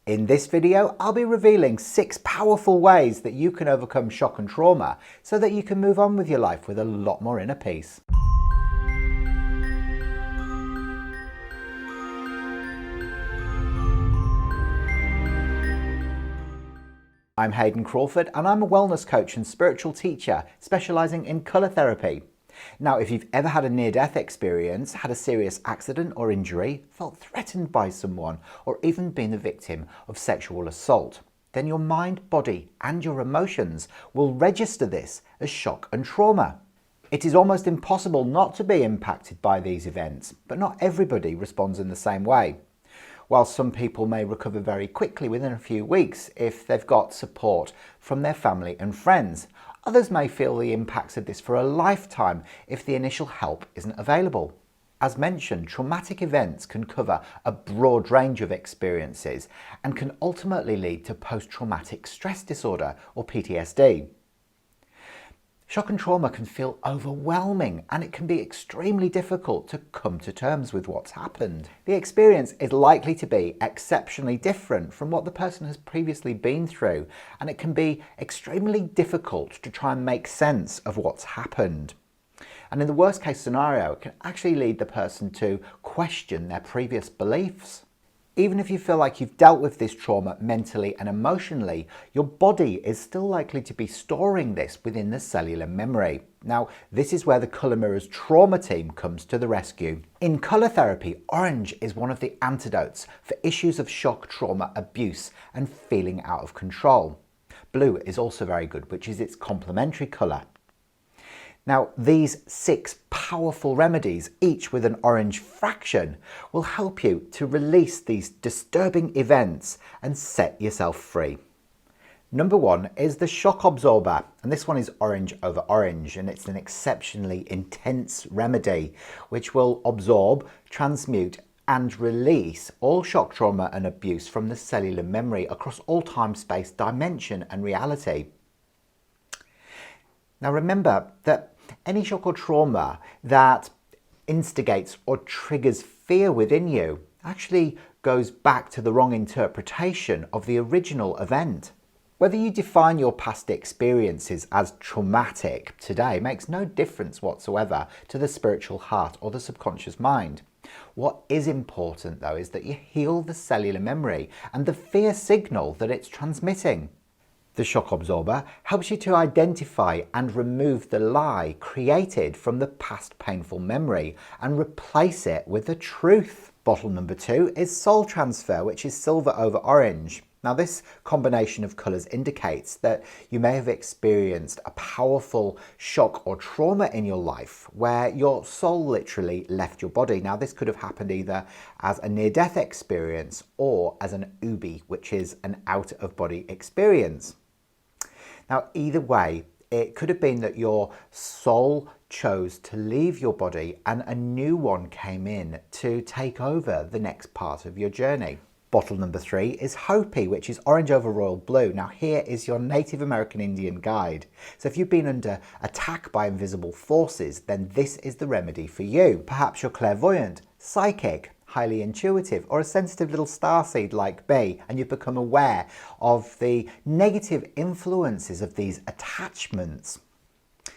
In this video, I'll be revealing 6 powerful ways that you can overcome shock and trauma so that you can move on with your life with a lot more inner peace. I'm Hayden Crawford and I'm a wellness coach and spiritual teacher specialising in colour therapy. Now, if you've ever had a near-death experience, had a serious accident or injury, felt threatened by someone, or even been the victim of sexual assault, then your mind, body and your emotions will register this as shock and trauma. It is almost impossible not to be impacted by these events, but not everybody responds in the same way. While some people may recover very quickly within a few weeks if they've got support from their family and friends, others may feel the impacts of this for a lifetime if the initial help isn't available. As mentioned, traumatic events can cover a broad range of experiences and can ultimately lead to post-traumatic stress disorder or PTSD. Shock and trauma can feel overwhelming and it can be extremely difficult to come to terms with what's happened. The experience is likely to be exceptionally different from what the person has previously been through, and it can be extremely difficult to try and make sense of what's happened. And in the worst case scenario, it can actually lead the person to question their previous beliefs. Even if you feel like you've dealt with this trauma mentally and emotionally, your body is still likely to be storing this within the cellular memory. Now, this is where the Colour Mirrors trauma team comes to the rescue. In colour therapy, orange is one of the antidotes for issues of shock, trauma, abuse and feeling out of control. Blue is also very good, which is its complementary colour. Now, these 6 powerful remedies, each with an orange fraction, will help you to release these disturbing events and set yourself free. Number 1 is the shock absorber, and this one is orange over orange, and it's an exceptionally intense remedy which will absorb, transmute and release all shock, trauma and abuse from the cellular memory across all time, space, dimension and reality. Now remember that any shock or trauma that instigates or triggers fear within you actually goes back to the wrong interpretation of the original event. Whether you define your past experiences as traumatic today makes no difference whatsoever to the spiritual heart or the subconscious mind. What is important though is that you heal the cellular memory and the fear signal that it's transmitting. The shock absorber helps you to identify and remove the lie created from the past painful memory and replace it with the truth. Bottle number 2 is soul transfer, which is silver over orange. Now, this combination of colours indicates that you may have experienced a powerful shock or trauma in your life where your soul literally left your body. Now, this could have happened either as a near-death experience or as an UBI, which is an out-of-body experience. Now, either way, it could have been that your soul chose to leave your body and a new one came in to take over the next part of your journey. Bottle number 3 is Hopi, which is orange over royal blue. Now, here is your Native American Indian guide. So if you've been under attack by invisible forces, then this is the remedy for you. Perhaps you're clairvoyant, psychic, highly intuitive or a sensitive little starseed like me, and you've become aware of the negative influences of these attachments.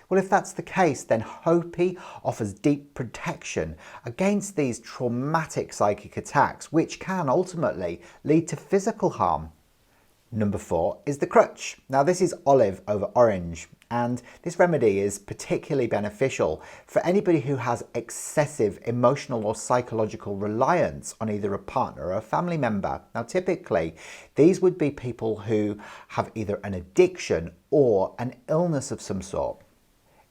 Well, if that's the case, then Hopi offers deep protection against these traumatic psychic attacks, which can ultimately lead to physical harm. Number 4 is the crutch. Now, this is olive over orange, and this remedy is particularly beneficial for anybody who has excessive emotional or psychological reliance on either a partner or a family member. Now, typically, these would be people who have either an addiction or an illness of some sort.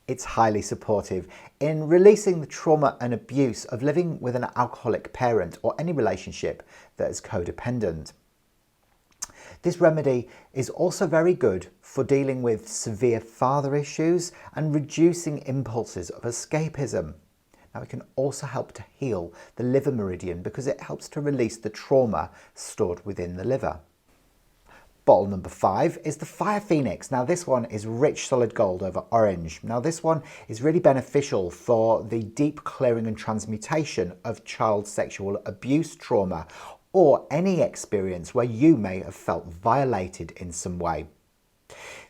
It's highly supportive in releasing the trauma and abuse of living with an alcoholic parent or any relationship that is codependent. This remedy is also very good for dealing with severe father issues and reducing impulses of escapism. Now, it can also help to heal the liver meridian because it helps to release the trauma stored within the liver. Bottle number 5 is the Fire Phoenix. Now, this one is rich solid gold over orange. Now, this one is really beneficial for the deep clearing and transmutation of child sexual abuse trauma, or any experience where you may have felt violated in some way.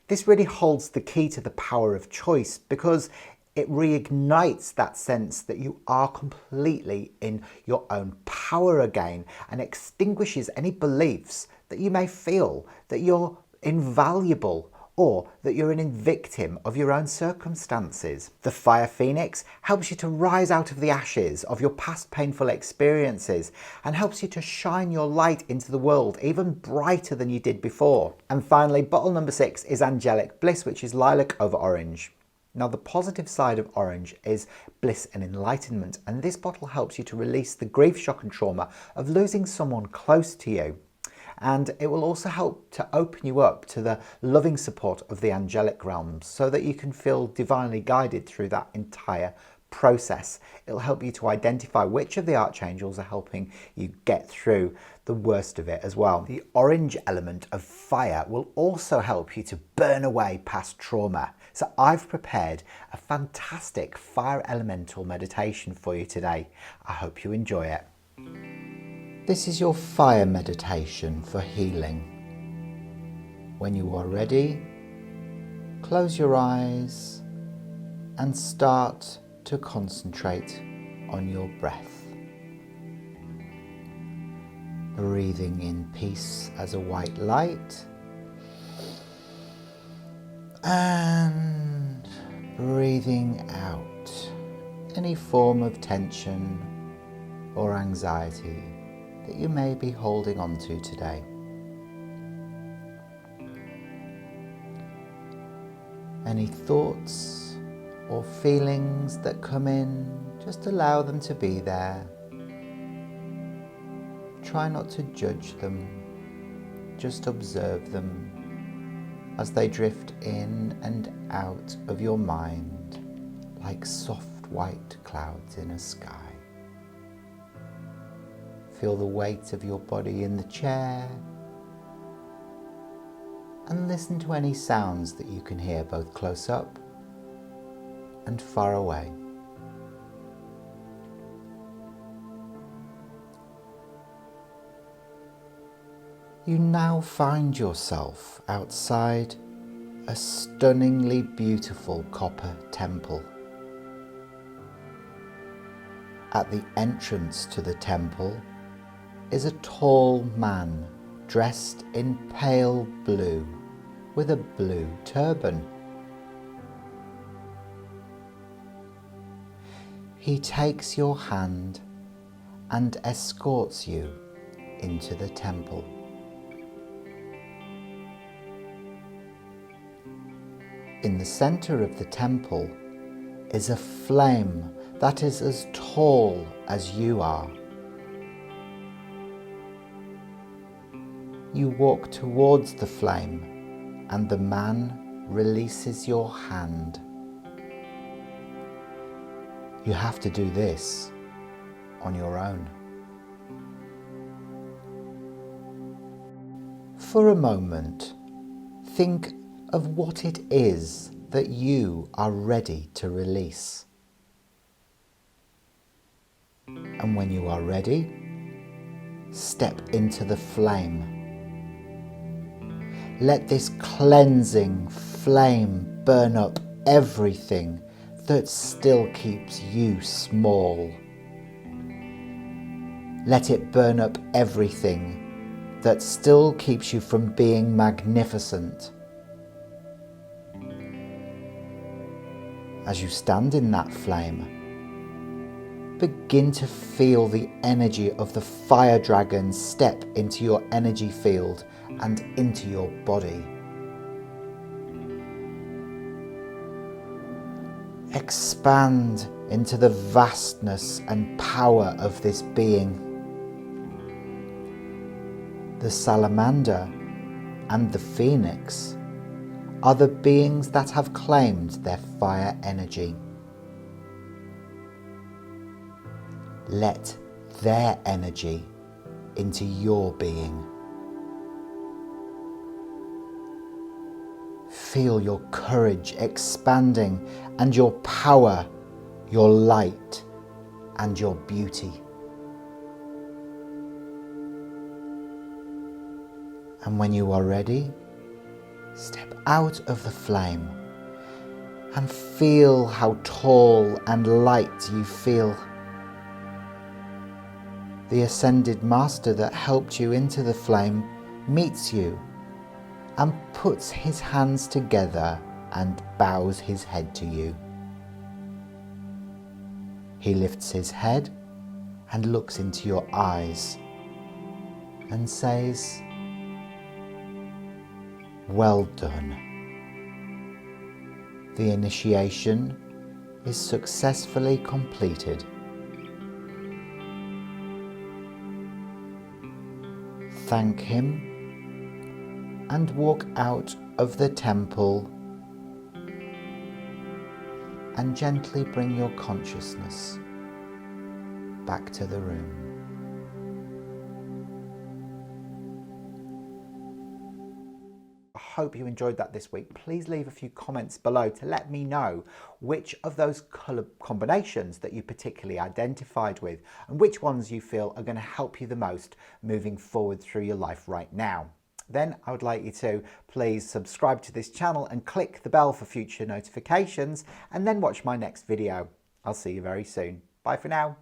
This really holds the key to the power of choice because it reignites that sense that you are completely in your own power again and extinguishes any beliefs that you may feel that you're invaluable or that you're a victim of your own circumstances. The Fire Phoenix helps you to rise out of the ashes of your past painful experiences and helps you to shine your light into the world even brighter than you did before. And finally, bottle number 6 is Angelic Bliss, which is lilac over orange. Now, the positive side of orange is bliss and enlightenment, and this bottle helps you to release the grief, shock and trauma of losing someone close to you. And it will also help to open you up to the loving support of the angelic realms so that you can feel divinely guided through that entire process. It'll help you to identify which of the archangels are helping you get through the worst of it as well. The orange element of fire will also help you to burn away past trauma. So I've prepared a fantastic fire elemental meditation for you today. I hope you enjoy it. This is your fire meditation for healing. When you are ready, close your eyes and start to concentrate on your breath. Breathing in peace as a white light and breathing out any form of tension or anxiety that you may be holding on to today. Any thoughts or feelings that come in, just allow them to be there. Try not to judge them, just observe them as they drift in and out of your mind like soft white clouds in a sky. Feel the weight of your body in the chair and listen to any sounds that you can hear both close up and far away. You now find yourself outside a stunningly beautiful copper temple. At the entrance to the temple is a tall man dressed in pale blue with a blue turban. He takes your hand and escorts you into the temple. In the center of the temple is a flame that is as tall as you are. You walk towards the flame and the man releases your hand. You have to do this on your own. For a moment, think of what it is that you are ready to release. And when you are ready, step into the flame. Let this cleansing flame burn up everything that still keeps you small. Let it burn up everything that still keeps you from being magnificent. As you stand in that flame, begin to feel the energy of the fire dragon step into your energy field and into your body. Expand into the vastness and power of this being. The salamander and the phoenix are the beings that have claimed their fire energy. Let their energy into your being. Feel your courage expanding and your power, your light and your beauty. And when you are ready, step out of the flame and feel how tall and light you feel. The ascended master that helped you into the flame meets you and puts his hands together and bows his head to you. He lifts his head and looks into your eyes and says, "Well done. The initiation is successfully completed. Thank him and walk out of the temple and gently bring your consciousness back to the room." I hope you enjoyed that this week. Please leave a few comments below to let me know which of those colour combinations that you particularly identified with and which ones you feel are going to help you the most moving forward through your life right now. Then I would like you to please subscribe to this channel and click the bell for future notifications, and then watch my next video. I'll see you very soon. Bye for now.